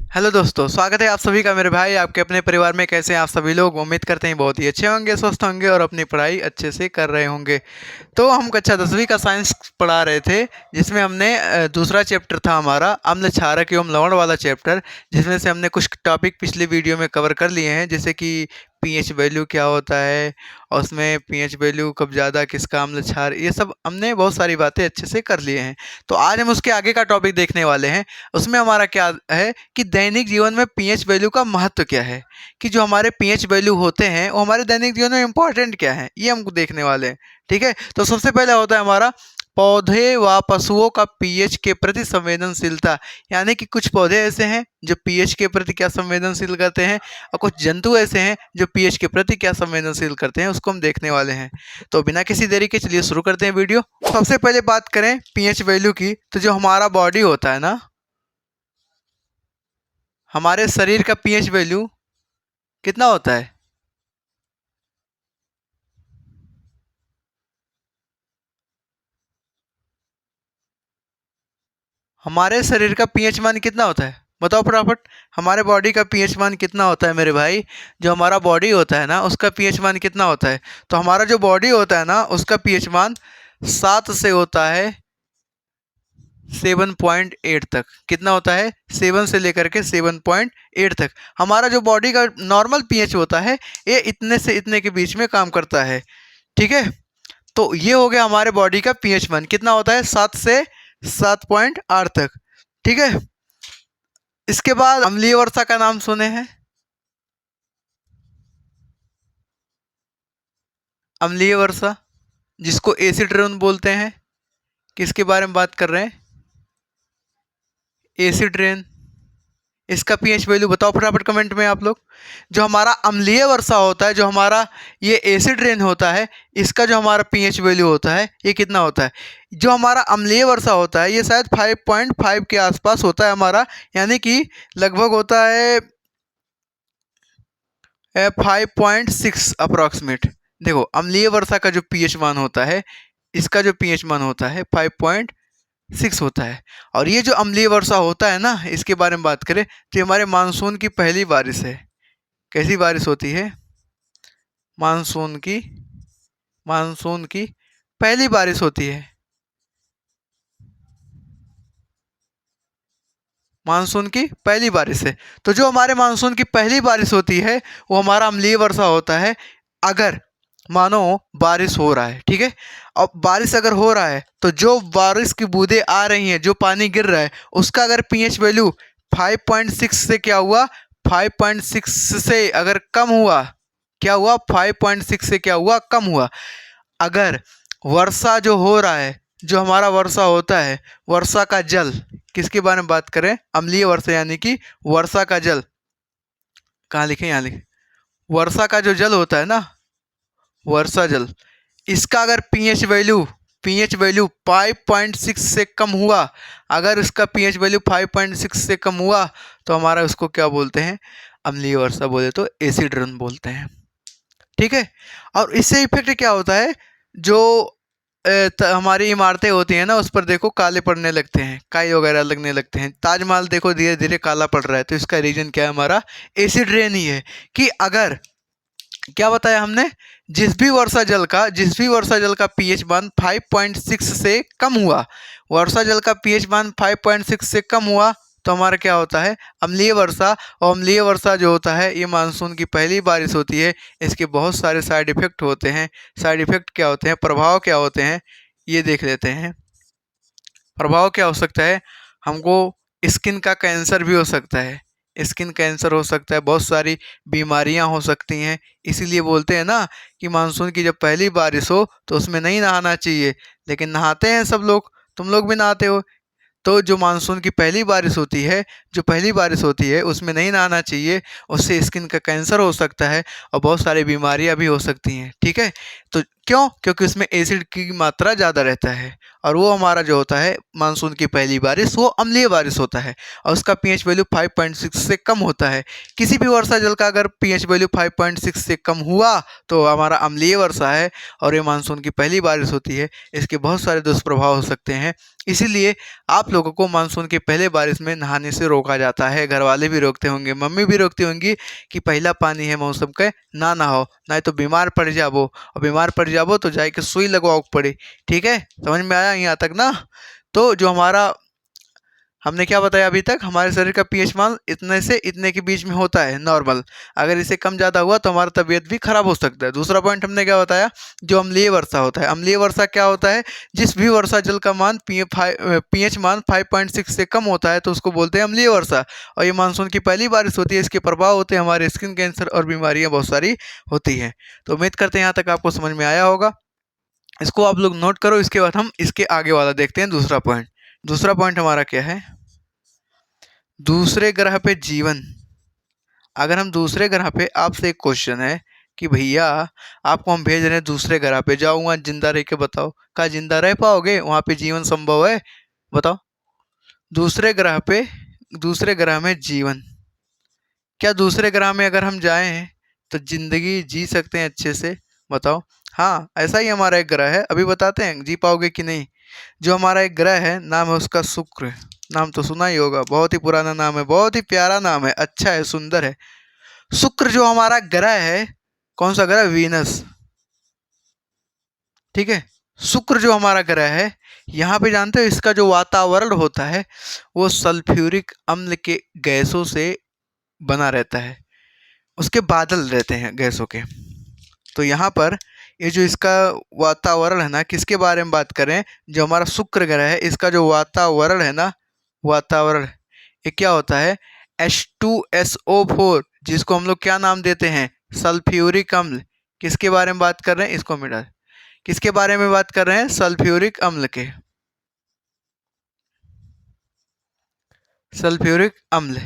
Hello दोस्तों, स्वागत है आप सभी का मेरे भाई आपके अपने परिवार में। कैसे हैं आप सभी लोग? उम्मीद करते हैं बहुत ही अच्छे होंगे, स्वस्थ होंगे और अपनी पढ़ाई अच्छे से कर रहे होंगे। तो हम कक्षा 10वीं का साइंस पढ़ा रहे थे, जिसमें हमने दूसरा चैप्टर था हमारा अम्ल क्षारक एवं लवण वाला चैप्टर, जिसमें से हमने कुछ टॉपिक पिछले वीडियो में कवर कर लिए हैं, जैसे कि पीएच वैल्यू क्या होता है और उसमें पीएच वैल्यू कब ज़्यादा, किसका अम्ल क्षार, ये सब हमने बहुत सारी बातें अच्छे से कर लिए हैं। तो आज हम उसके आगे का टॉपिक देखने वाले हैं। उसमें हमारा क्या है कि दैनिक जीवन में पीएच वैल्यू का महत्व क्या है, कि जो हमारे पीएच वैल्यू होते हैं वो हमारे दैनिक जीवन में इंपॉर्टेंट क्या है, ये हमको देखने वाले हैं। ठीक है, तो सबसे पहले होता है हमारा पौधे व पशुओं का पीएच के प्रति संवेदनशीलता, यानी कि कुछ पौधे ऐसे हैं जो पीएच के प्रति क्या संवेदनशील करते हैं और कुछ जंतु ऐसे हैं जो पीएच के प्रति क्या संवेदनशील करते हैं, उसको हम देखने वाले हैं। तो बिना किसी देरी के चलिए शुरू करते हैं वीडियो। सबसे पहले बात करें पीएच वैल्यू की, तो जो हमारा बॉडी होता है ना, हमारे शरीर का पीएच वैल्यू कितना होता है? हमारे शरीर का पीएच मान कितना होता है? बताओ फटाफट। हमारे बॉडी का पीएच मान कितना होता है मेरे भाई? जो हमारा बॉडी होता है ना, उसका पीएच मान कितना होता है? तो हमारा जो बॉडी होता है ना, उसका पीएच मान 7 से होता है 7.8 तक। कितना होता है? 7 से लेकर के 7.8 तक। हमारा जो बॉडी का नॉर्मल पीएच होता है, ये इतने से इतने के बीच में काम करता है। ठीक है, तो ये हो गया हमारे बॉडी का पीएच मान। कितना होता है? 7 से 7.8 तक। ठीक है, इसके बाद अम्लीय वर्षा का नाम सुने हैं? अम्लीय वर्षा, जिसको एसिड रेन बोलते हैं, किसके बारे में बात कर रहे हैं? Acid rain. इसका पीएच वैल्यू बताओ फटाफट कमेंट में आप लोग। जो हमारा अम्लीय वर्षा होता है, जो हमारा ये एसिड रेन होता है, इसका जो हमारा पीएच वैल्यू होता है, ये कितना होता है? जो हमारा अम्लीय वर्षा होता है, ये शायद 5.5 के आसपास होता है हमारा, यानी कि लगभग होता है 5.6 अप्रॉक्सीमेट। देखो, अम्लीय वर्षा का जो पीएच मान होता है, इसका जो पीएच मान होता है 5.6 होता है। और ये जो अम्लीय वर्षा होता है ना, इसके बारे में बात करें तो हमारे मानसून की पहली बारिश है। कैसी बारिश होती है? मानसून की मानसून की पहली बारिश होती है। मानसून की पहली बारिश है। तो जो हमारे मानसून की पहली बारिश होती है, वो हमारा अम्लीय वर्षा होता है। अगर मानो बारिश हो रहा है, ठीक है, अब बारिश अगर हो रहा है तो जो बारिश की बूंदें आ रही हैं, जो पानी गिर रहा है, उसका अगर पीएच वैल्यू 5.6 से क्या हुआ, 5.6 से अगर कम हुआ, क्या हुआ, 5.6 से क्या हुआ, कम हुआ। अगर वर्षा जो हो रहा है, जो हमारा वर्षा होता है, वर्षा का जल, किसके बारे में बात करें? अम्लीय वर्षा, यानी कि वर्षा का जल। कहाँ लिखे? यहाँ लिखे। वर्षा का जो जल होता है ना, वर्षा जल, इसका अगर पीएच वैल्यू 5.6 से कम हुआ, अगर इसका पीएच वैल्यू 5.6 से कम हुआ, तो हमारा उसको क्या बोलते हैं? अम्लीय वर्षा बोले तो एसिड रन बोलते हैं। ठीक है, और इससे इफेक्ट क्या होता है? जो हमारी इमारतें होती हैं ना, उस पर देखो काले पड़ने लगते हैं, काई वगैरह लगने लगते हैं। ताजमहल देखो धीरे धीरे काला पड़ रहा है, तो इसका रीजन क्या है? हमारा एसिड रेन ही है। कि अगर, क्या बताया हमने, जिस भी वर्षा जल का पीएच मान 5.6 से कम हुआ, वर्षा जल का पीएच मान 5.6 से कम हुआ, तो हमारा क्या होता है? अम्लीय वर्षा। और अम्लीय वर्षा जो होता है, ये मानसून की पहली बारिश होती है। इसके बहुत सारे साइड इफ़ेक्ट होते हैं। साइड इफ़ेक्ट क्या होते हैं, प्रभाव क्या होते हैं, ये देख लेते हैं। प्रभाव क्या हो सकता है? हमको स्किन का कैंसर भी हो सकता है। स्किन कैंसर हो सकता है, बहुत सारी बीमारियां हो सकती हैं। इसीलिए बोलते हैं ना कि मानसून की जब पहली बारिश हो तो उसमें नहीं नहाना चाहिए, लेकिन नहाते हैं सब लोग। तुम लोग भी नहाते हो। तो जो मानसून की पहली बारिश होती है, जो पहली बारिश होती है, उसमें नहीं नहाना चाहिए। उससे स्किन का कैंसर हो सकता है और बहुत सारी बीमारियां भी हो सकती हैं। ठीक है, तो क्यों? क्योंकि उसमें एसिड की मात्रा ज़्यादा रहता है और वो हमारा जो होता है मानसून की पहली बारिश वो अम्लीय बारिश होता है और उसका पीएच वैल्यू 5.6 से कम होता है। किसी भी वर्षा जल का अगर पीएच वैल्यू 5.6 से कम हुआ तो हमारा अम्लीय वर्षा है और ये मानसून की पहली बारिश होती है। इसके बहुत सारे दुष्प्रभाव हो सकते हैं, इसीलिए आप लोगों को मानसून के पहले बारिश में नहाने से रोका जाता है। घर वाले भी रोकते होंगे, मम्मी भी रोकती होंगी कि पहला पानी है मौसम का, ना नहाओ, नहीं तो बीमार पड़ जाबो और बीमार पड़ जाबो तो जाके सुई लगवाओ पड़े। ठीक है, समझ में आया यहाँ तक ना? तो जो हमारा हमने क्या बताया अभी तक, हमारे शरीर का पीएच मान इतने से इतने के बीच में होता है नॉर्मल। अगर इसे कम ज़्यादा हुआ तो हमारा तबीयत भी खराब हो सकता है। दूसरा पॉइंट हमने क्या बताया, जो अम्लीय वर्षा होता है। अम्लीय वर्षा क्या होता है, जिस भी वर्षा जल का मान पीएच मान 5.6 से कम होता है तो उसको बोलते हैं अम्लीय वर्षा। और ये मानसून की पहली बारिश होती है, इसके प्रभाव होते हैं हमारे स्किन कैंसर और बीमारियाँ बहुत सारी होती हैं। तो उम्मीद करते हैं यहाँ तक आपको समझ में आया होगा। इसको आप लोग नोट करो, इसके बाद हम इसके आगे वाला देखते हैं दूसरा पॉइंट। दूसरा पॉइंट हमारा क्या है, दूसरे ग्रह पे जीवन। अगर हम दूसरे ग्रह पे, आपसे एक क्वेश्चन है कि भैया आपको हम भेज रहे हैं दूसरे ग्रह पे, जाओ वहाँ जिंदा रह के बताओ, क्या जिंदा रह पाओगे? वहाँ पे जीवन संभव है? बताओ। दूसरे ग्रह पे, दूसरे ग्रह में जीवन, क्या दूसरे ग्रह में अगर हम जाएं तो जिंदगी जी सकते हैं अच्छे से? बताओ। हाँ, ऐसा ही हमारा एक ग्रह है, अभी बताते हैं जी पाओगे कि नहीं। जो हमारा एक ग्रह है, नाम है उसका शुक्र। नाम तो सुना ही होगा, बहुत ही पुराना नाम है, बहुत ही प्यारा नाम है, अच्छा है, सुंदर है। शुक्र जो हमारा ग्रह है, कौन सा ग्रह? वीनस। ठीक है, शुक्र जो हमारा ग्रह है, यहाँ पे जानते हो इसका जो वातावरण होता है वो सल्फ्यूरिक अम्ल के गैसों से बना रहता है, उसके बादल रहते हैं गैसों के। तो यहाँ पर ये जो इसका वातावरण है ना, किसके बारे में बात करें, जो हमारा शुक्र ग्रह है इसका जो वातावरण है ना, वातावरण ये क्या होता है, H2SO4, जिसको हम लोग क्या नाम देते हैं, सल्फ्यूरिक अम्ल। किसके बारे में बात कर रहे हैं, इसको मिटा, किसके बारे में बात कर रहे हैं, सल्फ्यूरिक अम्ल के, सल्फ्यूरिक अम्ल।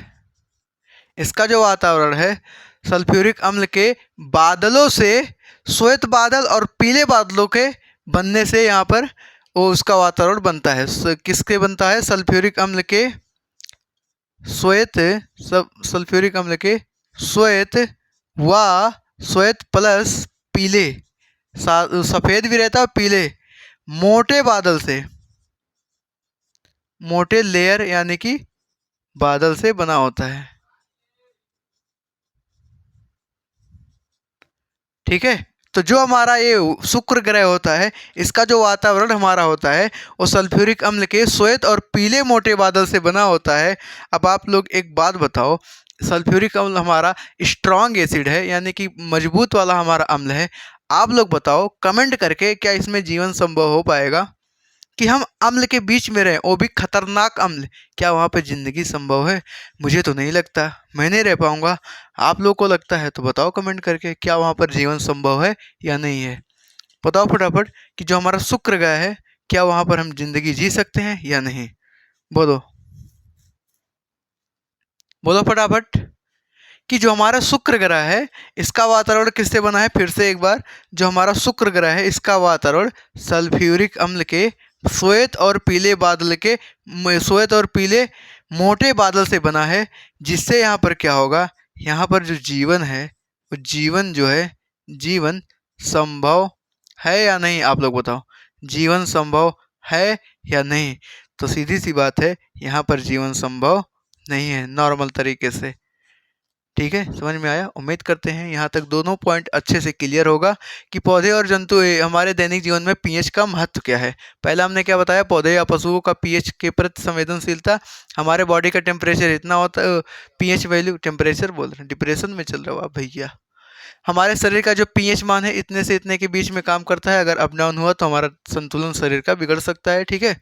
इसका जो वातावरण है सल्फ्यूरिक अम्ल के बादलों से, श्वेत बादल और पीले बादलों के बनने से यहाँ पर वो उसका वातावरण बनता है। किसके बनता है, सल्फ्यूरिक अम्ल के, श्वेत, सल्फ्यूरिक अम्ल के श्वेत व श्वेत प्लस पीले, सफ़ेद भी रहता है पीले, मोटे बादल से, मोटे लेयर यानी कि बादल से बना होता है। ठीक है, तो जो हमारा ये शुक्र ग्रह होता है इसका जो वातावरण हमारा होता है वो सल्फ्यूरिक अम्ल के श्वेत और पीले मोटे बादल से बना होता है। अब आप लोग एक बात बताओ, सल्फ्यूरिक अम्ल हमारा स्ट्रॉन्ग एसिड है यानी कि मजबूत वाला हमारा अम्ल है। आप लोग बताओ कमेंट करके, क्या इसमें जीवन संभव हो पाएगा कि हम अम्ल के बीच में रहें, वो भी खतरनाक अम्ल, क्या वहाँ पे ज़िंदगी संभव है? मुझे तो नहीं लगता, मैं नहीं रह पाऊँगा। आप लोग को लगता है तो बताओ कमेंट करके, क्या वहाँ पर जीवन संभव है या नहीं है? बताओ फटाफट कि जो हमारा शुक्र ग्रह है, क्या वहाँ पर हम जिंदगी जी सकते हैं या नहीं? बोलो, बोलो फटाफट कि जो हमारा शुक्र ग्रह है इसका वातावरण किससे बना है? फिर से एक बार, जो हमारा शुक्र ग्रह है इसका वातावरण सल्फ्यूरिक अम्ल के श्वेत और पीले बादल के, श्वेत और पीले मोटे बादल से बना है। जिससे यहाँ पर क्या होगा, यहाँ पर जो जीवन है वो जीवन जो है, जीवन संभव है या नहीं? आप लोग बताओ, जीवन संभव है या नहीं? तो सीधी सी बात है, यहाँ पर जीवन संभव नहीं है नॉर्मल तरीके से। ठीक है, समझ में आया? उम्मीद करते हैं यहाँ तक दोनों पॉइंट अच्छे से क्लियर होगा कि पौधे और जंतु हमारे दैनिक जीवन में पीएच का महत्व क्या है। पहला हमने क्या बताया, पौधे या पशुओं का पीएच के प्रति संवेदनशीलता, हमारे बॉडी का टेम्परेचर इतना होता है, पीएच वैल्यू, टेम्परेचर बोल रहे हैं, डिप्रेशन में चल रहे हो आप भैया। हमारे शरीर का जो पीएच मान है इतने से इतने के बीच में काम करता है, अगर अप डाउन हुआ तो हमारा संतुलन शरीर का बिगड़ सकता है। ठीक है,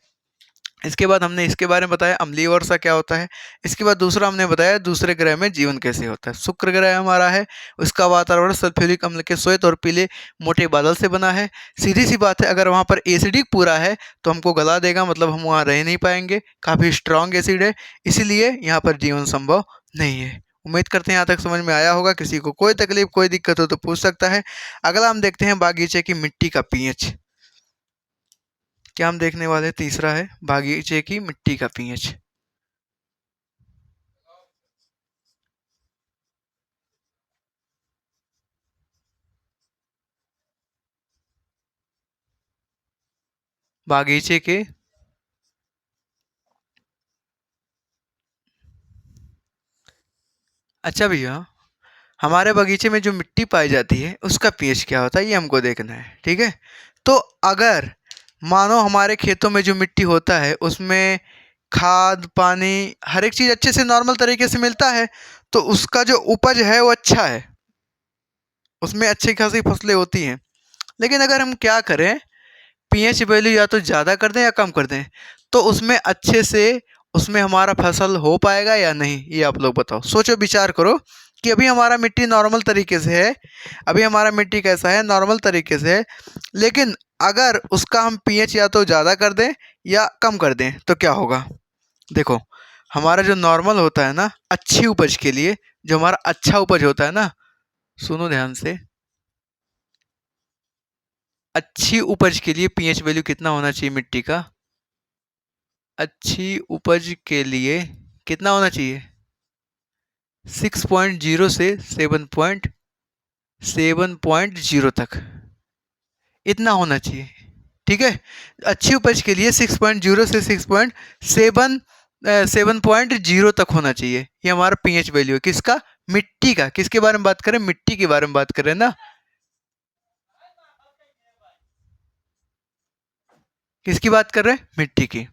इसके बाद हमने इसके बारे में बताया अम्लीय वर्षा क्या होता है। इसके बाद दूसरा हमने बताया दूसरे ग्रह में जीवन कैसे होता है। शुक्र ग्रह हमारा है, उसका वातावरण सल्फ्यूरिक अम्ल के श्वेत और पीले मोटे बादल से बना है। सीधी सी बात है, अगर वहाँ पर एसिडिक पूरा है तो हमको गला देगा, मतलब हम वहाँ रह नहीं पाएंगे, काफ़ी स्ट्रॉन्ग एसिड है, इसीलिए यहाँ पर जीवन संभव नहीं है। उम्मीद करते हैं यहाँ तक समझ में आया होगा। किसी को कोई तकलीफ कोई दिक्कत हो तो पूछ सकता है। अगला हम देखते हैं बागीचे की मिट्टी का पीएच। क्या हम देखने वाले हैं? तीसरा है बागीचे की मिट्टी का पीएच। बागीचे के अच्छा भैया, हमारे बगीचे में जो मिट्टी पाई जाती है उसका पीएच क्या होता है ये हमको देखना है, ठीक है। तो अगर मानो हमारे खेतों में जो मिट्टी होता है उसमें खाद पानी हर एक चीज़ अच्छे से नॉर्मल तरीके से मिलता है, तो उसका जो उपज है वो अच्छा है, उसमें अच्छी खासी फसलें होती हैं। लेकिन अगर हम क्या करें, पीएच वैल्यू या तो ज़्यादा कर दें या कम कर दें, तो उसमें अच्छे से उसमें हमारा फसल हो पाएगा या नहीं, ये आप लोग बताओ। सोचो विचार करो कि अभी हमारा मिट्टी नॉर्मल तरीके से है, अभी हमारा मिट्टी कैसा है, नॉर्मल तरीके से है, लेकिन अगर उसका हम पीएच या तो ज़्यादा कर दें या कम कर दें तो क्या होगा। देखो, हमारा जो नॉर्मल होता है ना, अच्छी उपज के लिए, जो हमारा अच्छा उपज होता है ना, सुनो ध्यान से, अच्छी उपज के लिए पीएच वैल्यू कितना होना चाहिए मिट्टी का? अच्छी उपज के लिए कितना होना चाहिए? 6.0 से 7.0 तक इतना होना चाहिए, ठीक है। अच्छी उपज के लिए 6.0 से 7.0 तक होना चाहिए। ये हमारा पीएच वैल्यू है किसका? मिट्टी का। किसके बारे में बात करें? मिट्टी के बारे में बात करें ना। किसकी बात कर रहे हैं? मिट्टी की।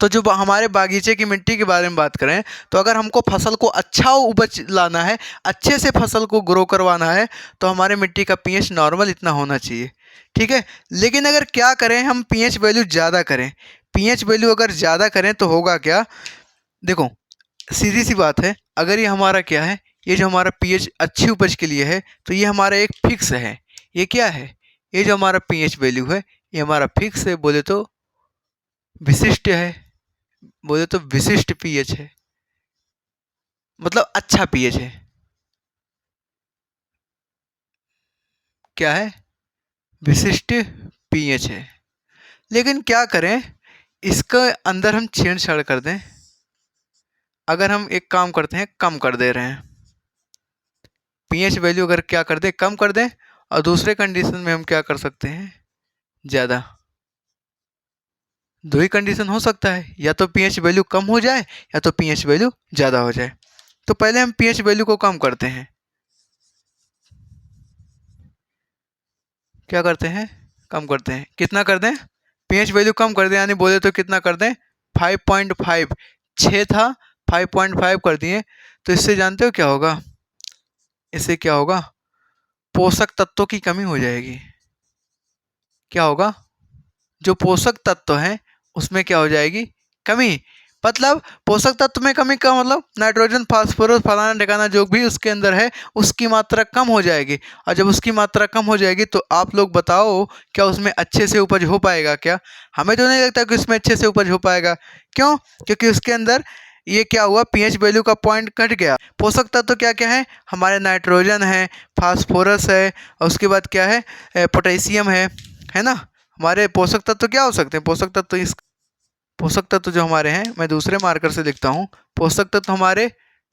तो जो हमारे बागीचे की मिट्टी के बारे में बात करें, तो अगर हमको फसल को अच्छा उपज लाना है, अच्छे से फसल को ग्रो करवाना है, तो हमारे मिट्टी का पीएच नॉर्मल इतना होना चाहिए, ठीक है। लेकिन अगर क्या करें, हम पीएच वैल्यू ज़्यादा करें, पीएच वैल्यू अगर ज़्यादा करें तो होगा क्या? देखो, सीधी सी बात है, अगर ये हमारा क्या है, ये जो हमारा पीएच अच्छी उपज के लिए है, तो ये हमारा एक फिक्स है। ये क्या है? ये जो हमारा पीएच वैल्यू है, ये हमारा फिक्स है, बोले तो विशिष्ट है, बोले तो विशिष्ट पीएच है, मतलब अच्छा पीएच है। क्या है? विशिष्ट पीएच है। लेकिन क्या करें, इसके अंदर हम छेड़छाड़ कर दें। अगर हम एक काम करते हैं, कम कर दे रहे हैं पीएच वैल्यू, अगर क्या कर दें, कम कर दें, और दूसरे कंडीशन में हम क्या कर सकते हैं, ज़्यादा। दो ही कंडीशन हो सकता है, या तो पीएच वैल्यू कम हो जाए या तो पीएच वैल्यू ज़्यादा हो जाए। तो पहले हम पीएच वैल्यू को कम करते हैं। क्या करते हैं? कम करते हैं। कितना कर दें? पीएच वैल्यू कम कर दें, यानी बोले तो कितना कर दें? 5.5। 6 था, 5.5 कर दिए। तो इससे जानते हो क्या होगा? इससे क्या होगा? पोषक तत्वों की कमी हो जाएगी। क्या होगा? जो पोषक तत्व हैं उसमें क्या हो जाएगी? कमी। मतलब पोषक तत्व में कमी का मतलब नाइट्रोजन फास्फोरस फलाना ठिकाना जो भी उसके अंदर है उसकी मात्रा कम हो जाएगी। और जब उसकी मात्रा कम हो जाएगी तो आप लोग बताओ, क्या उसमें अच्छे से उपज हो पाएगा क्या? हमें तो नहीं लगता कि उसमें अच्छे से उपज हो पाएगा। क्यों? क्योंकि उसके अंदर ये क्या हुआ, पीएच वैल्यू का पॉइंट कट गया। पोषक तत्व क्या क्या है हमारे? नाइट्रोजन है, फास्फोरस है, और उसके बाद क्या है, पोटेशियम है ना। हमारे पोषक तत्व क्या हो सकते हैं? पोषक तत्व इस पोषक तत्व जो हमारे हैं, मैं दूसरे मार्कर से लिखता हूँ। पोषक तत्व हमारे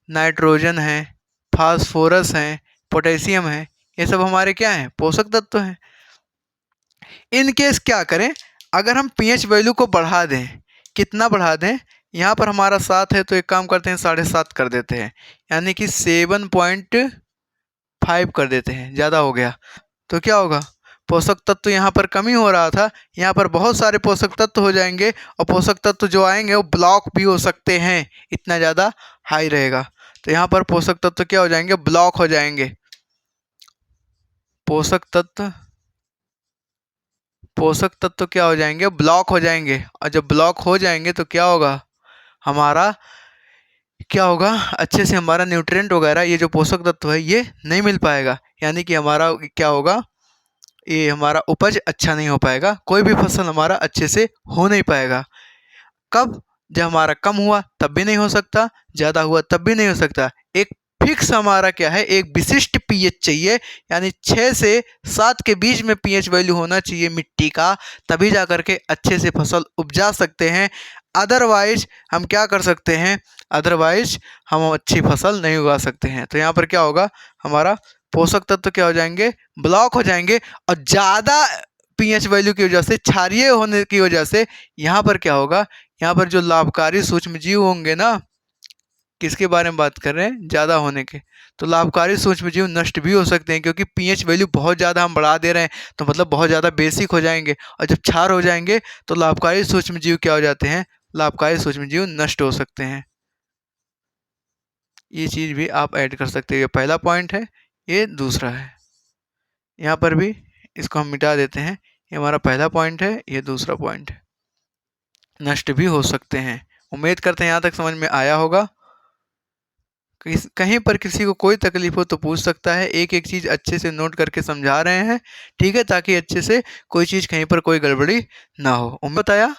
नाइट्रोजन है, फास्फोरस है, पोटेशियम है, ये सब हमारे क्या हैं? पोषक तत्व हैं। इन केस क्या करें, अगर हम पीएच वैल्यू को बढ़ा दें, कितना बढ़ा दें? यहाँ पर हमारा 7 है तो एक काम करते हैं 7.5 कर देते हैं, यानी कि 7.5 कर देते हैं, ज़्यादा हो गया। तो क्या होगा? पोषक तत्व यहाँ पर कमी हो रहा था, यहाँ पर बहुत सारे पोषक तत्व हो जाएंगे, और पोषक तत्व जो आएंगे वो ब्लॉक भी हो सकते हैं, इतना ज़्यादा हाई रहेगा। तो यहाँ पर पोषक तत्व क्या हो जाएंगे? ब्लॉक हो जाएंगे। पोषक तत्व पोषक तत्व क्या हो जाएंगे? ब्लॉक हो जाएंगे। और जब ब्लॉक हो जाएंगे तो क्या होगा? हमारा क्या होगा? अच्छे से हमारा न्यूट्रिएंट वगैरह ये जो पोषक तत्व है ये नहीं मिल पाएगा, यानी कि हमारा क्या होगा, ये हमारा उपज अच्छा नहीं हो पाएगा, कोई भी फसल हमारा अच्छे से हो नहीं पाएगा। कब? जब हमारा कम हुआ तब भी नहीं हो सकता, ज़्यादा हुआ तब भी नहीं हो सकता। एक फिक्स हमारा क्या है, एक विशिष्ट पीएच चाहिए, यानी 6 से 7 के बीच में पीएच वैल्यू होना चाहिए मिट्टी का, तभी जा करके अच्छे से फसल उपजा सकते हैं। अदरवाइज हम क्या कर सकते हैं, अदरवाइज हम अच्छी फसल नहीं उगा सकते हैं। तो यहाँ पर क्या होगा, हमारा पोषक तत्व क्या हो जाएंगे, ब्लॉक हो जाएंगे। और ज़्यादा पीएच वैल्यू की वजह से, क्षारीय होने की वजह से यहाँ पर क्या होगा, यहाँ पर जो लाभकारी सूक्ष्मजीव होंगे ना, किसके बारे में बात कर रहे हैं, ज़्यादा होने के, तो लाभकारी सूक्ष्मजीव नष्ट भी हो सकते हैं, क्योंकि पीएच वैल्यू बहुत ज़्यादा हम बढ़ा दे रहे हैं, तो मतलब बहुत ज़्यादा बेसिक हो जाएंगे। और जब क्षार हो जाएंगे तो लाभकारी सूक्ष्मजीव क्या हो जाते हैं, लाभकारी सूक्ष्मजीव नष्ट हो सकते हैं। ये चीज़ भी आप ऐड कर सकते हैं। ये पहला पॉइंट है, ये दूसरा है। यहाँ पर भी इसको हम मिटा देते हैं। ये हमारा पहला पॉइंट है, ये दूसरा पॉइंट है, नष्ट भी हो सकते हैं। उम्मीद करते हैं यहाँ तक समझ में आया होगा। कहीं पर किसी को कोई तकलीफ हो तो पूछ सकता है, एक एक चीज़ अच्छे से नोट करके समझा रहे हैं, ठीक है, ताकि अच्छे से कोई चीज़ कहीं पर कोई गड़बड़ी ना हो। उम्मीद बताया।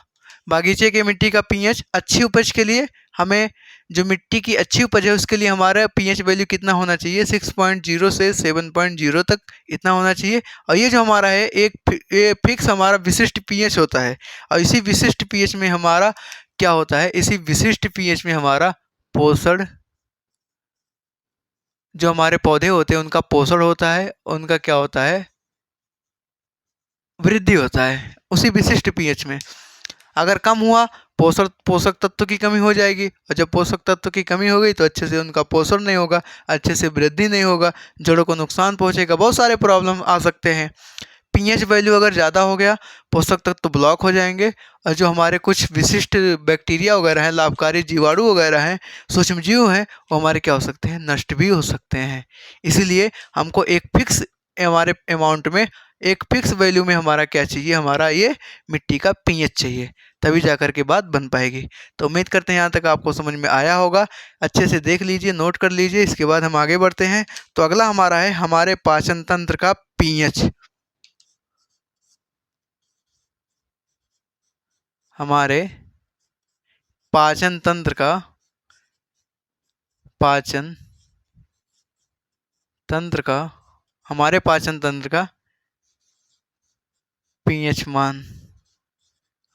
बागीचे के मिट्टी का पीएच, अच्छी उपज के लिए हमें, जो मिट्टी की अच्छी उपज है उसके लिए हमारा पीएच वैल्यू कितना होना चाहिए, 6.0 से 7.0 तक इतना होना चाहिए। और ये जो हमारा है ये फिक्स हमारा विशिष्ट पीएच होता है। और इसी विशिष्ट पीएच में हमारा क्या होता है, इसी विशिष्ट पीएच में हमारा पोषण, जो हमारे पौधे होते हैं उनका पोषण होता है, उनका क्या होता है, वृद्धि होता है उसी विशिष्ट पीएच में। अगर कम हुआ, पोषक तत्व की कमी हो जाएगी, और जब पोषक तत्व की कमी हो गई तो अच्छे से उनका पोषण नहीं होगा, अच्छे से वृद्धि नहीं होगा, जड़ों को नुकसान पहुंचेगा, बहुत सारे प्रॉब्लम आ सकते हैं। पीएच वैल्यू अगर ज़्यादा हो गया, पोषक तत्व ब्लॉक हो जाएंगे, और जो हमारे कुछ विशिष्ट बैक्टीरिया वगैरह हैं, लाभकारी जीवाणु वगैरह हैं, सूक्ष्मजीव हैं, वो हमारे क्या हो सकते हैं, नष्ट भी हो सकते हैं। इसीलिए हमको एक फिक्स हमारे अमाउंट में, एक फिक्स वैल्यू में हमारा क्या चाहिए, हमारा ये मिट्टी का पीएच चाहिए, तभी जाकर के बात बन पाएगी। तो उम्मीद करते हैं यहाँ तक आपको समझ में आया होगा। अच्छे से देख लीजिए, नोट कर लीजिए। इसके बाद हम आगे बढ़ते हैं। तो अगला हमारा है हमारे पाचन तंत्र का पीएच। हमारे पाचन तंत्र का, पाचन तंत्र का, हमारे पाचन तंत्र का पीएच मान।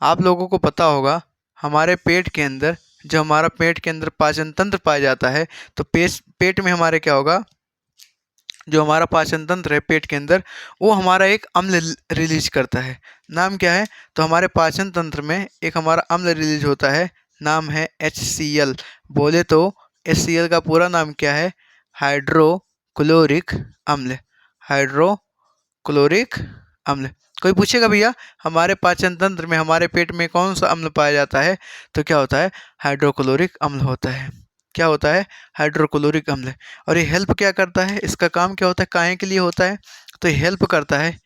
आप लोगों को पता होगा, हमारे पेट के अंदर, जो हमारा पेट के अंदर पाचन तंत्र पाया जाता है, तो पेट में हमारे क्या होगा, जो हमारा पाचन तंत्र है पेट के अंदर, वो हमारा एक अम्ल रिलीज करता है। नाम क्या है, तो हमारे पाचन तंत्र में एक हमारा अम्ल रिलीज होता है, नाम है HCl। बोले तो HCl का पूरा नाम क्या है, हाइड्रोक्लोरिक अम्ल, हाइड्रोक्लोरिक अम्ल। कोई पूछेगा भैया हमारे पाचन तंत्र में, हमारे पेट में कौन सा अम्ल पाया जाता है, तो क्या होता है, हाइड्रोक्लोरिक अम्ल होता है। क्या होता है, हाइड्रोक्लोरिक अम्ल। और ये हेल्प क्या करता है, इसका काम क्या होता है, काहे के लिए होता है, तो ये हेल्प करता है,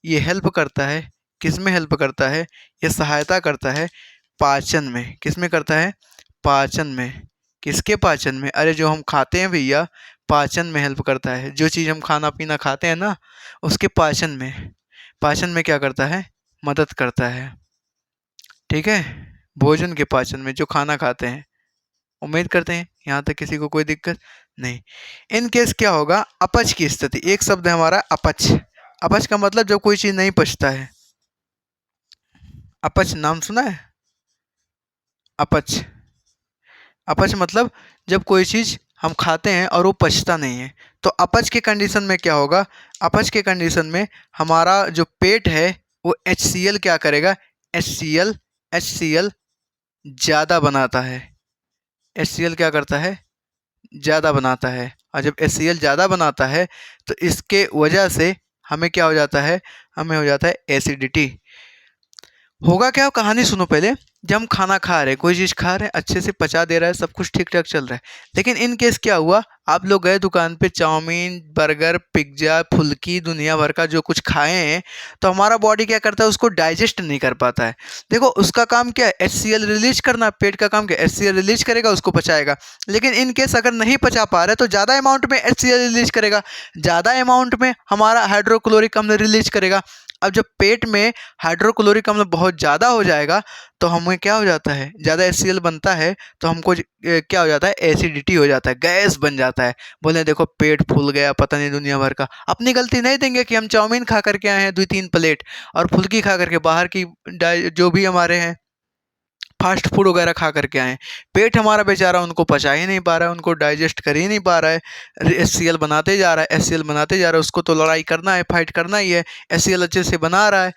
ये हेल्प करता है, किस में हेल्प करता है, ये सहायता करता है पाचन में। किस में करता है, पाचन में। किसके पाचन में, अरे जो हम खाते हैं भैया, पाचन में हेल्प करता है। जो चीज़ हम खाना पीना खाते हैं ना, उसके पाचन में, पाचन में क्या करता है, मदद करता है, ठीक है, भोजन के पाचन में, जो खाना खाते हैं। उम्मीद करते हैं यहाँ तक किसी को कोई दिक्कत नहीं। इन केस क्या होगा, अपच की स्थिति, एक शब्द है हमारा अपच। अपच का मतलब जब कोई चीज़ नहीं पचता है। अपच नाम सुना है, अपच, अपच मतलब जब कोई चीज़ हम खाते हैं और वो पचता नहीं है, तो अपच के कंडीशन में क्या होगा, अपच के कंडीशन में हमारा जो पेट है वो HCl क्या करेगा, HCl ज़्यादा बनाता है। HCl क्या करता है, ज़्यादा बनाता है। और जब HCl ज़्यादा बनाता है तो इसके वजह से हमें क्या हो जाता है, हमें हो जाता है एसिडिटी। होगा क्या, कहानी सुनो पहले। जब हम खाना खा रहे हैं, कोई चीज़ खा रहे हैं, अच्छे से पचा दे रहा है, सब कुछ ठीक ठाक चल रहा है, लेकिन इन केस क्या हुआ, आप लोग गए दुकान पे, चाउमीन, बर्गर, पिज्ज़ा, फुल्की, दुनिया भर का जो कुछ खाए हैं, तो हमारा बॉडी क्या करता है, उसको डाइजेस्ट नहीं कर पाता है। देखो उसका काम क्या है, HCl रिलीज करना। पेट का काम क्या है, HCl रिलीज करेगा, उसको पचाएगा। लेकिन इन केस अगर नहीं पचा पा रहे तो ज़्यादा अमाउंट में HCl रिलीज करेगा, ज़्यादा अमाउंट में हमारा हाइड्रोक्लोरिक अम्ल रिलीज करेगा। अब जब पेट में हाइड्रोक्लोरिक अम्ल बहुत ज़्यादा हो जाएगा तो हमें क्या हो जाता है, ज़्यादा HCl बनता है तो हमको क्या हो जाता है, एसिडिटी हो जाता है, गैस बन जाता है। बोले देखो पेट फूल गया, पता नहीं दुनिया भर का। अपनी गलती नहीं देंगे कि हम चाउमीन खा करके आए हैं 2-3 प्लेट और फुल्की खा करके, बाहर की जो भी हमारे हैं फास्ट फूड वगैरह खा करके आए। पेट हमारा बेचारा उनको पचा ही नहीं पा रहा है, उनको डाइजेस्ट कर ही नहीं पा रहा है। HCl बनाते जा रहा है, HCl बनाते जा रहा है, उसको तो लड़ाई करना है, फाइट करना ही है। HCl अच्छे से बना रहा है,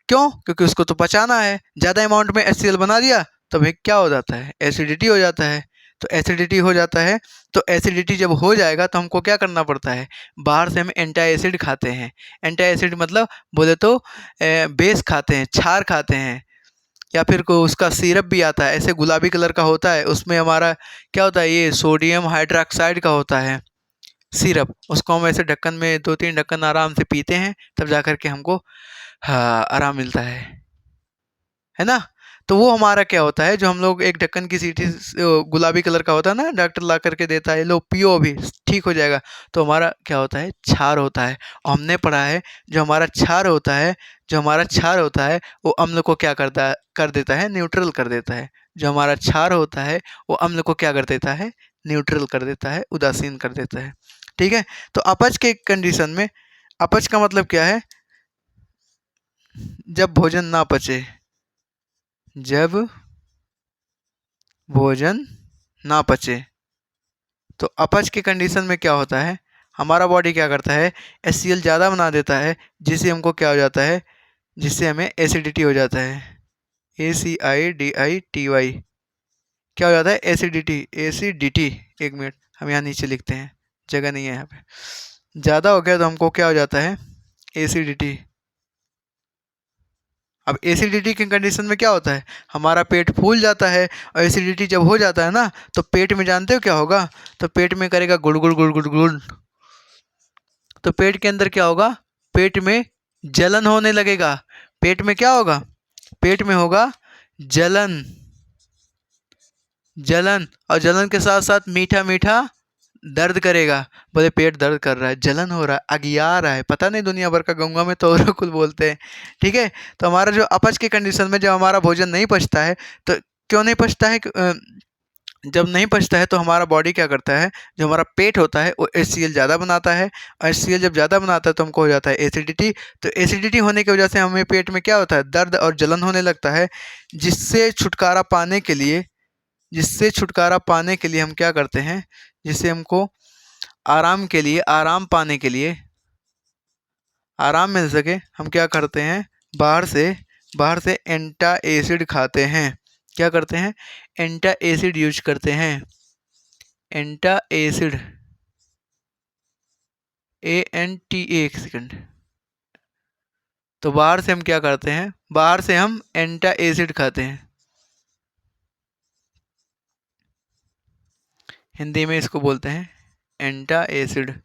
क्यों? क्योंकि उसको तो पचाना है। ज़्यादा अमाउंट में HCl बना दिया तो भाई क्या हो जाता है, एसिडिटी हो जाता है। तो एसिडिटी हो जाता है, तो एसिडिटी जब हो जाएगा तो हमको क्या करना पड़ता है, बाहर से हम एंटी एसिड खाते हैं। एंटी एसिड मतलब बोले तो बेस खाते हैं, क्षार खाते हैं, या फिर को उसका सिरप भी आता है, ऐसे गुलाबी कलर का होता है। उसमें हमारा क्या होता है, ये सोडियम हाइड्रोक्साइड का होता है सिरप। उसको हम ऐसे ढक्कन में 2-3 ढक्कन आराम से पीते हैं, तब जा कर के हमको हाँ आराम मिलता है ना। तो वो हमारा क्या होता है, जो हम लोग एक ढक्कन की सीटी गुलाबी कलर का होता है ना, डॉक्टर ला करके देता है, लो पियो अभी ठीक हो जाएगा। तो हमारा क्या होता है, क्षार होता है। और हमने पढ़ा है जो हमारा क्षार होता है, जो हमारा क्षार होता है वो अम्ल को क्या करता कर देता है, न्यूट्रल कर देता है। जो हमारा क्षार होता है वो अम्ल को क्या कर देता है, न्यूट्रल कर देता है, उदासीन कर देता है। ठीक है। तो अपच के कंडीशन में, अपच का मतलब क्या है, जब भोजन ना पचे, जब भोजन ना पचे, तो अपच के कंडीशन में क्या होता है, हमारा बॉडी क्या करता है, HCl ज़्यादा बना देता है, जिससे हमको क्या हो जाता है, जिससे हमें एसिडिटी हो जाता है। ACIDITY क्या हो जाता है, एसिडिटी, एसिडिटी। एक मिनट हम यहाँ नीचे लिखते हैं, जगह नहीं है यहाँ पे। ज़्यादा हो गया तो हमको क्या हो जाता है, एसिडिटी। अब एसिडिटी की कंडीशन में क्या होता है, हमारा पेट फूल जाता है। और एसिडिटी जब हो जाता है ना, तो पेट में जानते हो क्या होगा, तो पेट में करेगा गुड़ गुड़ गुड़ गुड़ गुड़। तो पेट के अंदर क्या होगा, पेट में जलन होने लगेगा। पेट में क्या होगा, पेट में होगा जलन, जलन। और जलन के साथ साथ मीठा मीठा दर्द करेगा। बोले पेट दर्द कर रहा है, जलन हो रहा है, अगिया रहा है, पता नहीं दुनिया भर का, गंगा में तो और कुल बोलते हैं। ठीक है। तो हमारा जो अपच के कंडीशन में जब हमारा भोजन नहीं पचता है, तो क्यों नहीं पचता है, जब नहीं पचता है तो हमारा बॉडी क्या करता है, जो हमारा पेट होता है वो HCl ज़्यादा बनाता है। और HCl जब ज़्यादा बनाता है तो हमको हो जाता है एसिडिटी। तो एसिडिटी होने की वजह से हमें पेट में क्या होता है, दर्द और जलन होने लगता है। जिससे छुटकारा पाने के लिए, जिससे छुटकारा पाने के लिए हम क्या करते हैं, जिससे हमको आराम के लिए, आराम पाने के लिए, आराम मिल सके, हम क्या करते हैं, बाहर से एंटा एसिड खाते हैं। क्या करते हैं, एंटा एसिड यूज करते हैं। एंटा एसिड, ANTA, एक सेकंड। तो बाहर से हम क्या करते हैं, बाहर से हम एंटा एसिड खाते हैं। हिंदी में इसको बोलते हैं एंटा एसिड।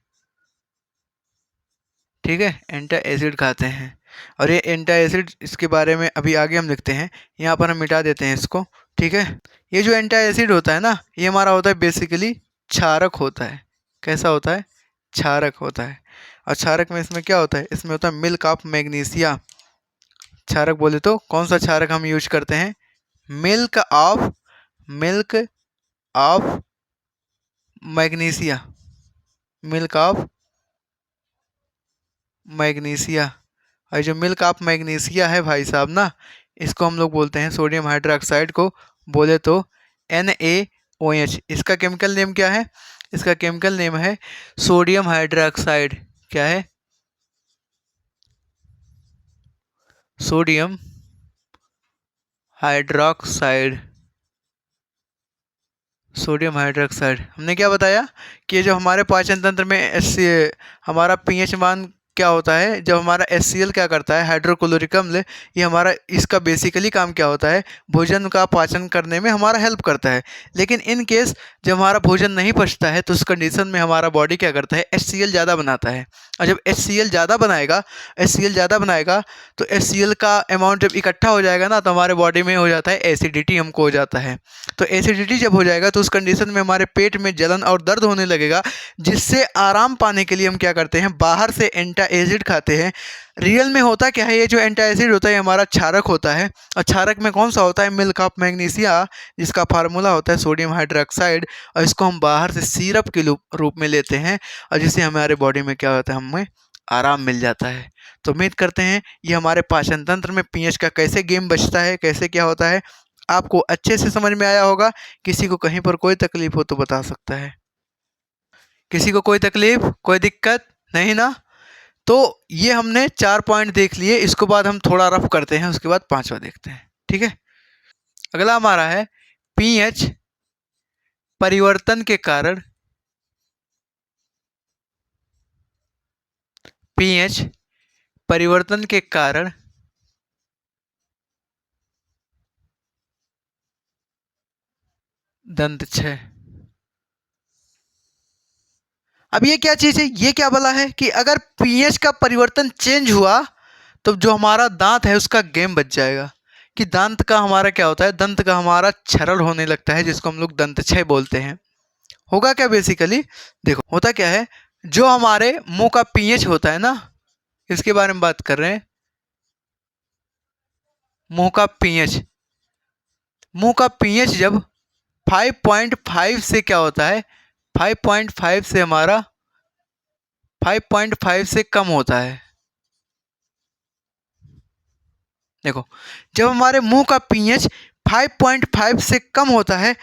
ठीक है, एंटा एसिड खाते हैं। और ये एंटा एसिड, इसके बारे में अभी आगे हम लिखते हैं, यहाँ पर हम मिटा देते हैं इसको। ठीक है। ये जो एंटा एसिड होता है ना, ये हमारा होता है बेसिकली क्षारक होता है। कैसा होता है, क्षारक होता है। और क्षारक में इसमें क्या होता है, इसमें होता है मिल्क ऑफ मैग्नीशिया। क्षारक बोले तो कौन सा क्षारक हम यूज करते हैं, milk of, milk of magnesia, milk of magnesia. और जो मिल्क ऑफ मैग्नीशिया है भाई साहब ना, इसको हम लोग बोलते हैं, सोडियम हाइड्रोक्साइड को बोले तो NaOH। इसका केमिकल नेम क्या है, इसका केमिकल नेम है सोडियम हाइड्रोक्साइड। क्या है, सोडियम हाइड्रोक्साइड। Sodium hydroxide. हमने क्या बताया कि जो हमारे पाचन तंत्र में हमारा pH मान क्या होता है, जब हमारा HCl क्या करता है, हाइड्रोक्लोरिक अम्ल, ये हमारा, इसका बेसिकली काम क्या होता है, भोजन का पाचन करने में हमारा हेल्प करता है। लेकिन इन केस जब हमारा भोजन नहीं पचता है, तो उस कंडीशन में हमारा बॉडी क्या करता है, HCl ज़्यादा बनाता है। और जब HCl ज़्यादा बनाएगा, HCl ज़्यादा बनाएगा, तो HCl का अमाउंट जब इकट्ठा हो जाएगा ना, तो हमारे बॉडी में हो जाता है एसिडिटी, हमको हो जाता है। तो एसिडिटी जब हो जाएगा तो उस कंडीशन में हमारे पेट में जलन और दर्द होने लगेगा। जिससे आराम पाने के लिए हम क्या करते हैं, बाहर से एंटा एंटासिड खाते हैं। रियल में होता क्या है, ये जो एंटासिड होता है ये हमारा क्षारक होता है, और क्षारक में कौन सा होता है, मिल्क ऑफ मैग्नीशिया, जिसका फार्मूला होता है सोडियम हाइड्रोक्साइड, और इसको हम बाहर से सिरप के रूप में लेते हैं, और जिससे हमारे बॉडी में क्या होता है, हमें आराम मिल जाता है। तो उम्मीद करते हैं ये हमारे पाचन तंत्र में पीएच का कैसे गेम बचता है, कैसे क्या होता है, आपको अच्छे से समझ में आया होगा। किसी को कहीं पर कोई तकलीफ हो तो बता सकता है। किसी को कोई तकलीफ, कोई दिक्कत नहीं ना? तो ये हमने 4 पॉइंट देख लिए, इसको बाद हम थोड़ा रफ करते हैं, उसके बाद 5वां देखते हैं, ठीक है। अगला हमारा है पीएच परिवर्तन के कारण, पीएच परिवर्तन के कारण दंत क्षय। अब ये क्या चीज है, ये क्या बोला है कि अगर पीएच का परिवर्तन चेंज हुआ तो जो हमारा दांत है उसका गेम बच जाएगा। कि दांत का हमारा क्या होता है, दंत का हमारा क्षरण होने लगता है, जिसको हम लोग दंत क्षय बोलते हैं। होगा क्या बेसिकली, देखो होता क्या है, जो हमारे मुंह का पीएच होता है ना, इसके बारे में बात कर रहे हैं। मुंह का पीएच, मुंह का पीएच जब 5.5 से क्या होता है, 5.5 से हमारा 5.5 से कम होता है। देखो जब हमारे मुंह का पीएच 5.5 से कम होता है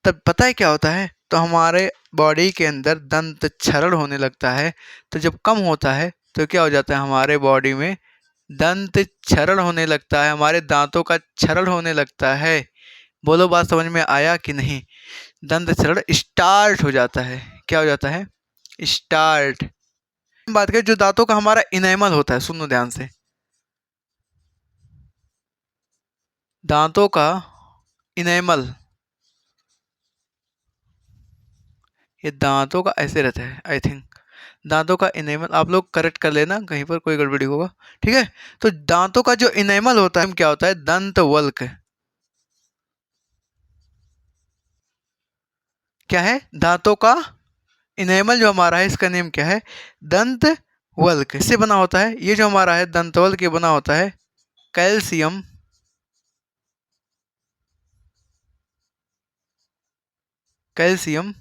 तब पता है क्या होता है, तो हमारे बॉडी के अंदर दंत क्षरण होने लगता है। तो जब कम होता है तो क्या हो जाता है, हमारे बॉडी में दंत क्षरण होने लगता है, हमारे दांतों का क्षरण होने लगता है। बोलो बात समझ में आया कि नहीं? दंत क्षरण स्टार्ट हो जाता है। क्या हो जाता है? स्टार्ट। बात करें जो दांतों का हमारा इनेमल होता है, सुनो ध्यान से, दांतों का इनेमल, ये दांतों का ऐसे रहता है, आई थिंक दांतों का इनेमल, आप लोग करेक्ट कर लेना कहीं पर कोई गड़बड़ी होगा, ठीक है। तो दांतों का जो इनेमल होता है क्या होता है, दंतवल्क। क्या है, दांतों का इनेमल जो हमारा है इसका नेम क्या है, दंतवल्क। इससे बना होता है, ये जो हमारा है दंतवल्क, ये बना होता है कैल्शियम, कैल्शियम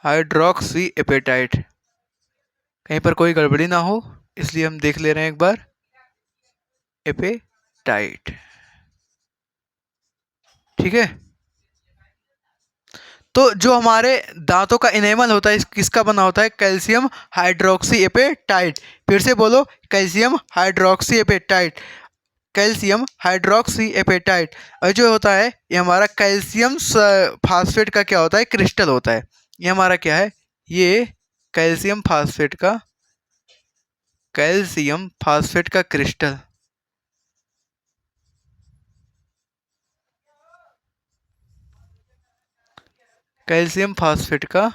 हाइड्रोक्सी एपेटाइट। कहीं पर कोई गड़बड़ी ना हो इसलिए हम देख ले रहे हैं एक बार, एपेटाइट, ठीक है। तो जो हमारे दांतों का इनेमल होता है किसका बना होता है, कैल्शियम हाइड्रोक्सी एपेटाइट। फिर से बोलो, calcium hydroxy apatite, calcium hydroxy apatite. और जो होता है ये हमारा कैल्शियम फास्फेट का क्या होता है, क्रिस्टल होता है। ये हमारा क्या है, ये कैल्शियम फास्फेट का, कैल्शियम फास्फेट का क्रिस्टल, कैल्शियम फास्फेट का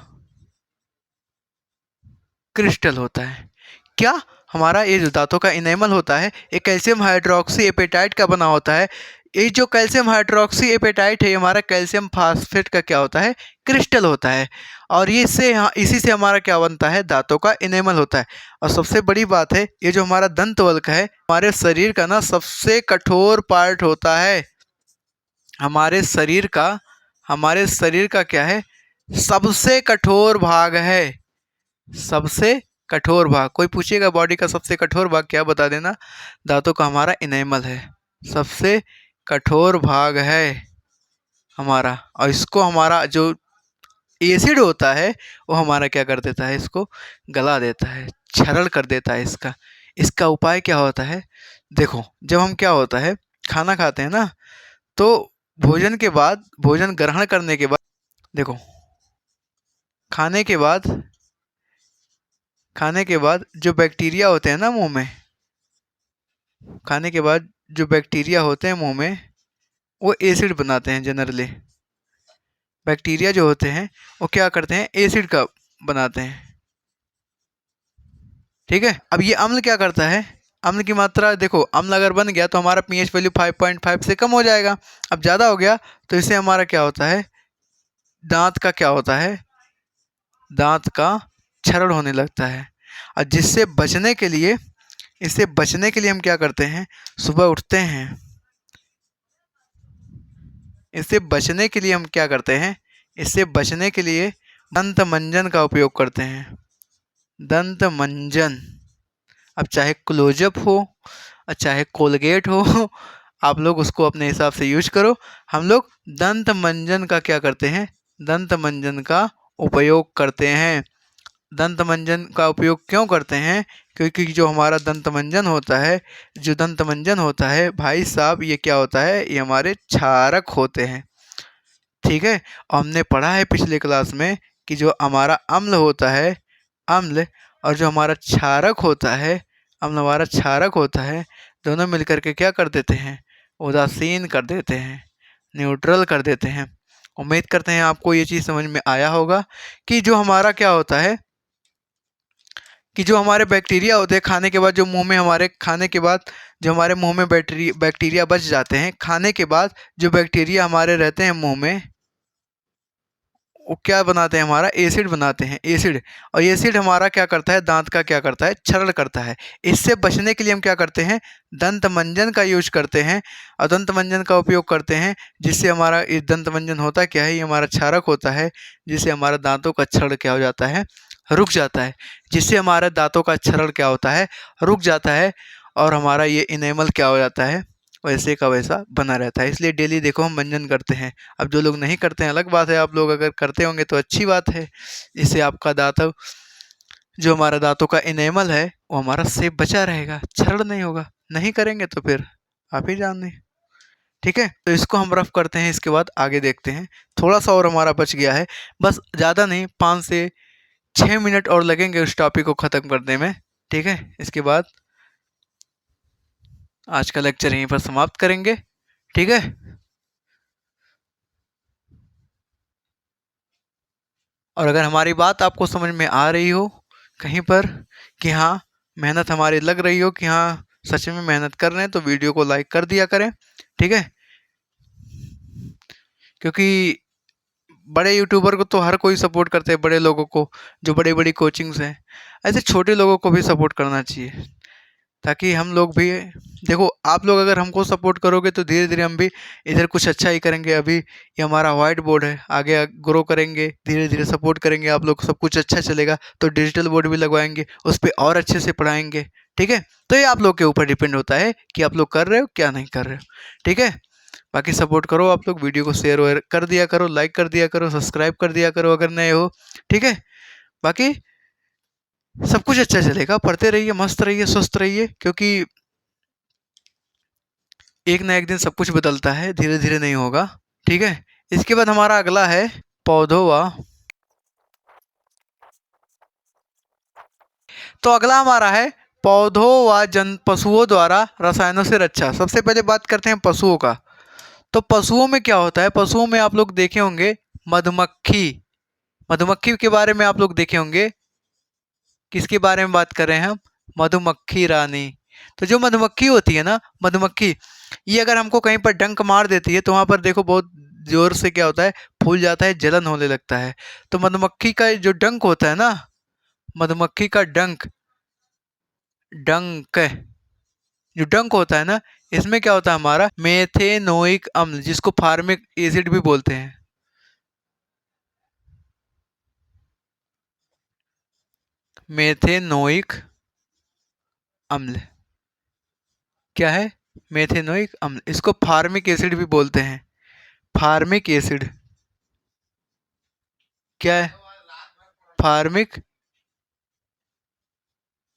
क्रिस्टल होता है। क्या हमारा ये जो दांतों का इनेमल होता है ये कैल्शियम हाइड्रोक्सी एपेटाइट का बना होता है। ये जो कैल्शियम हाइड्रोक्सी एपेटाइट है ये हमारा कैल्शियम फास्फेट का क्या होता है, क्रिस्टल होता है। और ये इससे इसी से हमारा क्या बनता है, दांतों का इनेमल होता है। और सबसे बड़ी बात है, ये जो हमारा दंतवल्क है हमारे शरीर का ना सबसे कठोर पार्ट होता है। हमारे शरीर का, हमारे शरीर का क्या है, सबसे कठोर भाग है, सबसे कठोर भाग। कोई पूछेगा बॉडी का सबसे कठोर भाग क्या, बता देना, दांतों का हमारा इनेमल है, सबसे कठोर भाग है हमारा। और इसको हमारा जो एसिड होता है वो हमारा क्या कर देता है, इसको गला देता है, क्षरण कर देता है इसका। इसका उपाय क्या होता है, देखो जब हम क्या होता है खाना खाते हैं ना, तो भोजन के बाद, भोजन ग्रहण करने के बाद, देखो खाने के बाद, खाने के बाद जो बैक्टीरिया होते हैं ना मुंह में, खाने के बाद जो बैक्टीरिया होते हैं मुंह में वो एसिड बनाते हैं। जनरली बैक्टीरिया जो होते हैं वो क्या करते हैं, एसिड का बनाते हैं, ठीक है। अब ये अम्ल क्या करता है, अम्ल की मात्रा देखो, अम्ल अगर बन गया तो हमारा पीएच वैल्यू 5.5 से कम हो जाएगा। अब ज़्यादा हो गया तो इससे हमारा क्या होता है, दांत का क्या होता है, दांत का क्षरण होने लगता है। और जिससे बचने के लिए, इससे बचने के लिए हम क्या करते हैं, सुबह उठते हैं, इससे बचने के लिए हम क्या करते हैं, इससे बचने के लिए दंत मंजन का उपयोग करते हैं। दंत मंजन, अब चाहे क्लोजअप हो और चाहे कोलगेट हो, आप लोग उसको अपने हिसाब से यूज करो। हम लोग दंत मंजन का क्या करते हैं, दंत मंजन का उपयोग करते हैं। दंत मंजन का उपयोग क्यों करते हैं, क्योंकि जो हमारा दंत मंजन होता है, जो दंत मंजन होता है भाई साहब, ये क्या होता है, ये हमारे क्षारक होते हैं। ठीक है, और हमने पढ़ा है पिछले क्लास में कि जो हमारा अम्ल होता है, अम्ल, और जो हमारा क्षारक होता है, अम्ल हमारा क्षारक होता है, दोनों मिलकर के क्या कर देते हैं, उदासीन कर देते हैं, न्यूट्रल कर देते हैं। उम्मीद करते हैं आपको ये चीज़ समझ में आया होगा कि जो हमारा क्या होता है, कि जो हमारे बैक्टीरिया होते हैं खाने के बाद, जो मुंह में हमारे खाने के बाद जो हमारे मुंह में बैक्टीरिया बच जाते हैं, खाने के बाद जो बैक्टीरिया हमारे रहते हैं मुंह में, वो क्या बनाते हैं, हमारा एसिड बनाते हैं, एसिड। और एसिड हमारा क्या करता है, दांत का क्या करता है, क्षरण करता है। इससे बचने के लिए हम क्या करते हैं, दंत मंजन का यूज करते हैं, और दंत मंजन का उपयोग करते हैं, जिससे हमारा ये दंत मंजन होता क्या है, ये हमारा क्षारक होता है, जिससे हमारा दांतों का क्षरण क्या हो जाता है, रुक जाता है। जिससे हमारे दांतों का क्षरण क्या होता है, रुक जाता है, और हमारा ये इनेमल क्या हो जाता है, वैसे का वैसा बना रहता है। इसलिए डेली देखो हम मंजन करते हैं। अब जो लोग नहीं करते हैं अलग बात है, आप लोग अगर करते होंगे तो अच्छी बात है। इससे आपका दांत, जो हमारा दांतों का इनेमल है, वो हमारा सेफ बचा रहेगा, क्षरण नहीं होगा। नहीं करेंगे तो फिर आप ही जान। ठीक है, तो इसको हम रफ करते हैं, इसके बाद आगे देखते हैं। थोड़ा सा और हमारा बच गया है, बस ज़्यादा नहीं, 5 से 6 मिनट और लगेंगे उस टॉपिक को ख़त्म करने में। ठीक है, इसके बाद आज का लेक्चर यहीं पर समाप्त करेंगे। ठीक है, और अगर हमारी बात आपको समझ में आ रही हो कहीं पर, कि हाँ मेहनत हमारी लग रही हो, कि हाँ सच में मेहनत कर रहे हैं, तो वीडियो को लाइक कर दिया करें। ठीक है, क्योंकि बड़े यूट्यूबर को तो हर कोई सपोर्ट करते हैं, बड़े लोगों को, जो बड़ी बड़ी कोचिंग्स हैं, ऐसे छोटे लोगों को भी सपोर्ट करना चाहिए, ताकि हम लोग भी, देखो आप लोग अगर हमको सपोर्ट करोगे तो धीरे धीरे हम भी इधर कुछ अच्छा ही करेंगे। अभी ये हमारा वाइट बोर्ड है, आगे ग्रो करेंगे, धीरे धीरे सपोर्ट करेंगे आप लोग, सब कुछ अच्छा चलेगा, तो डिजिटल बोर्ड भी लगवाएंगे, उस पर और अच्छे से पढ़ाएंगे। ठीक है, तो ये आप लोग के ऊपर डिपेंड होता है कि आप लोग कर रहे हो क्या नहीं कर रहे हो। ठीक है, बाकी सपोर्ट करो, आप लोग वीडियो को शेयर वेयर कर दिया करो, लाइक कर दिया करो, सब्सक्राइब कर दिया करो अगर नए हो। ठीक है, बाकी सब कुछ अच्छा चलेगा, पढ़ते रहिए, मस्त रहिए, स्वस्थ रहिए, क्योंकि एक ना एक दिन सब कुछ बदलता है, धीरे धीरे नहीं होगा। ठीक है, इसके बाद हमारा अगला है पौधों व, तो अगला हमारा है पौधों व जन पशुओं द्वारा रसायनों से रक्षा। सबसे पहले बात करते हैं पशुओं का। तो पशुओं में क्या होता है, पशुओं में आप लोग देखे होंगे मधुमक्खी, मधुमक्खी के बारे में आप लोग देखे होंगे। किसके बारे में बात कर रहे हैं हम, मधुमक्खी रानी। तो जो मधुमक्खी होती है ना, मधुमक्खी, ये अगर हमको कहीं पर डंक मार देती है तो वहाँ पर देखो बहुत जोर से क्या होता है, फूल जाता है, जलन होने लगता है। तो मधुमक्खी का जो डंक होता है ना, मधुमक्खी का डंक, डंक, जो डंक होता है ना, इसमें क्या होता है, हमारा मेथेनोइक अम्ल, जिसको फार्मिक एसिड भी बोलते हैं। मेथेनोइक अम्ल क्या है, मेथेनोइक अम्ल, इसको फार्मिक एसिड भी बोलते हैं। फार्मिक एसिड क्या है, फार्मिक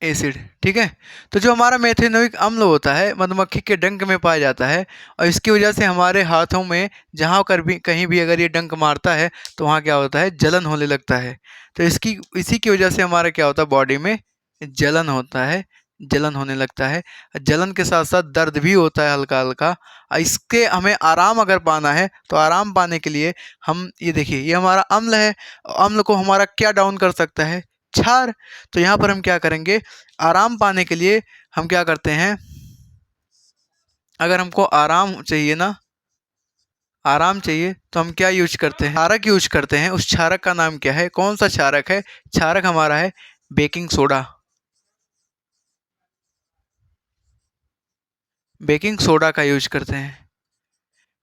एसिड। ठीक है, तो जो हमारा मेथेनोइक अम्ल होता है, मधुमक्खी के डंक में पाया जाता है, और इसकी वजह से हमारे हाथों में जहाँ कर भी कहीं भी अगर ये डंक मारता है तो वहाँ क्या होता है, जलन होने लगता है। तो इसी की वजह से हमारा क्या होता है, बॉडी में जलन होता है, जलन होने लगता है। जलन के साथ साथ दर्द भी होता है हल्का हल्का। इसके हमें आराम अगर पाना है तो आराम पाने के लिए हम, ये देखिए ये हमारा अम्ल है, अम्ल को हमारा क्या डाउन कर सकता है, क्षार। तो यहाँ पर हम क्या करेंगे, आराम पाने के लिए हम क्या करते हैं, अगर हमको आराम चाहिए ना, आराम चाहिए तो हम क्या यूज करते हैं, क्षारक यूज करते हैं। उस क्षारक का नाम क्या है, कौन सा क्षारक है? क्षारक हमारा है बेकिंग सोडा। बेकिंग सोडा का यूज करते हैं,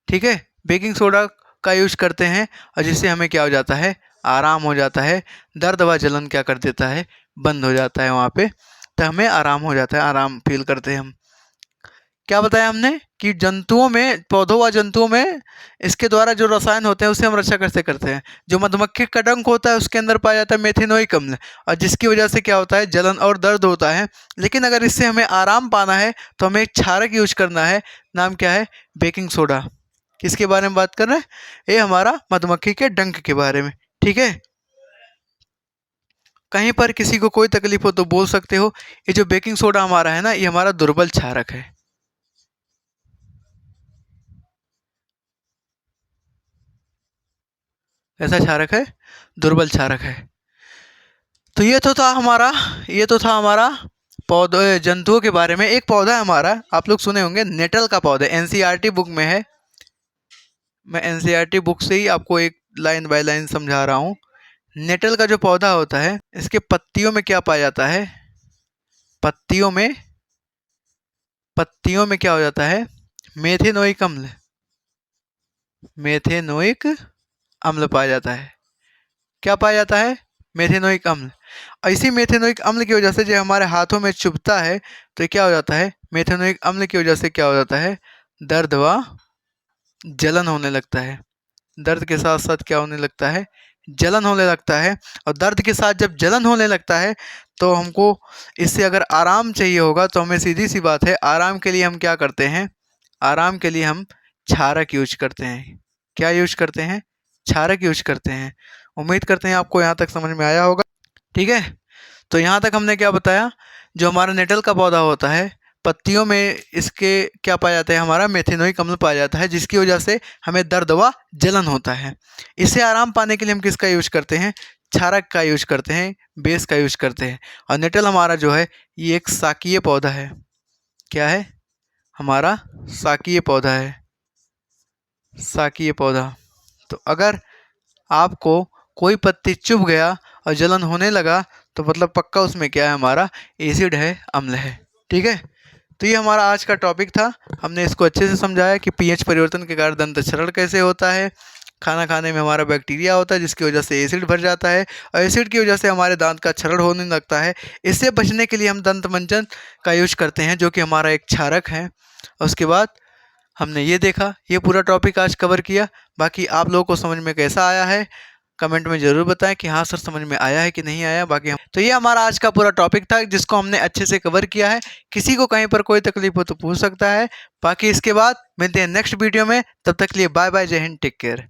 ठीक है। बेकिंग सोडा का यूज करते हैं और जिससे हमें क्या हो जाता है, आराम हो जाता है। दर्द व जलन क्या कर देता है, बंद हो जाता है वहाँ पे, तो हमें आराम हो जाता है, आराम फील करते हैं हम। क्या बताया हमने कि जंतुओं में, पौधों व जंतुओं में इसके द्वारा जो रसायन होते हैं उससे हम रक्षा कैसे करते हैं। जो मधुमक्खी का डंक होता है उसके अंदर पाया जाता है मेथिनोइक अम्ल, और जिसकी वजह से क्या होता है, जलन और दर्द होता है। लेकिन अगर इससे हमें आराम पाना है तो हमें एक क्षारक यूज करना है, नाम क्या है, बेकिंग सोडा। किसके बारे में बात कर रहे हैं, ये हमारा मधुमक्खी के डंक के बारे में, ठीक है। कहीं पर किसी को कोई तकलीफ हो तो बोल सकते हो। ये जो बेकिंग सोडा हमारा है ना, ये हमारा दुर्बल क्षारक है। ऐसा क्षारक है, दुर्बल क्षारक है। तो ये तो था हमारा पौधे जंतुओं के बारे में। एक पौधा है हमारा, आप लोग सुने होंगे, नेटल का पौधा, एनसीईआरटी बुक में है। मैं एनसीईआरटी बुक से ही आपको एक लाइन बाय लाइन समझा रहा हूँ। नेटल का जो पौधा होता है, इसके पत्तियों में क्या पाया जाता है, पत्तियों में पत्तियों में क्या हो जाता है, मेथेनोइक अम्ल, मेथेनोइक अम्ल पाया जाता है। क्या पाया जाता है, मेथेनोइक अम्ल। इसी मेथेनोइक अम्ल की वजह से जो हमारे हाथों में चुभता है, तो क्या हो जाता है, मेथेनोइक अम्ल की वजह से क्या हो जाता है, दर्द व जलन होने लगता है। दर्द के साथ साथ क्या होने लगता है, जलन होने लगता है। और दर्द के साथ जब जलन होने लगता है तो हमको इससे अगर आराम चाहिए होगा तो हमें सीधी सी बात है, आराम के लिए हम क्या करते हैं, आराम के लिए हम क्षारक यूज करते हैं। क्या यूज करते हैं, क्षारक यूज करते हैं। उम्मीद करते हैं आपको यहाँ तक समझ में आया होगा, ठीक है। तो यहाँ तक हमने क्या बताया, जो हमारा नेटल का पौधा होता है, पत्तियों में इसके क्या पाया जाता है, हमारा मेथेनोइक अम्ल पाया जाता है, जिसकी वजह से हमें दर्द व जलन होता है। इससे आराम पाने के लिए हम किसका यूज करते हैं, क्षारक का यूज करते हैं, बेस का यूज करते हैं। और नेटल हमारा जो है ये एक शाकीय पौधा है। क्या है, हमारा शाकीय पौधा है, शाकीय पौधा। तो अगर आपको कोई पत्ती चुभ गया और जलन होने लगा तो मतलब पक्का उसमें क्या है, हमारा एसिड है, अम्ल है, ठीक है। तो ये हमारा आज का टॉपिक था। हमने इसको अच्छे से समझाया कि पीएच परिवर्तन के कारण दंत क्षरण कैसे होता है। खाना खाने में हमारा बैक्टीरिया होता है जिसकी वजह से एसिड भर जाता है, और एसिड की वजह से हमारे दांत का क्षरण होने लगता है। इससे बचने के लिए हम दंत मंजन का यूज करते हैं, जो कि हमारा एक क्षारक है। और उसके बाद हमने ये देखा, ये पूरा टॉपिक आज कवर किया। बाकी आप लोगों को समझ में कैसा आया है, कमेंट में ज़रूर बताएं कि हाँ सर समझ में आया है कि नहीं आया। बाकी हम तो ये हमारा आज का पूरा टॉपिक था जिसको हमने अच्छे से कवर किया है। किसी को कहीं पर कोई तकलीफ हो तो पूछ सकता है। बाकी इसके बाद मिलते हैं नेक्स्ट वीडियो में, तब तक के लिए बाय बाय, जय हिंद, टेक केयर।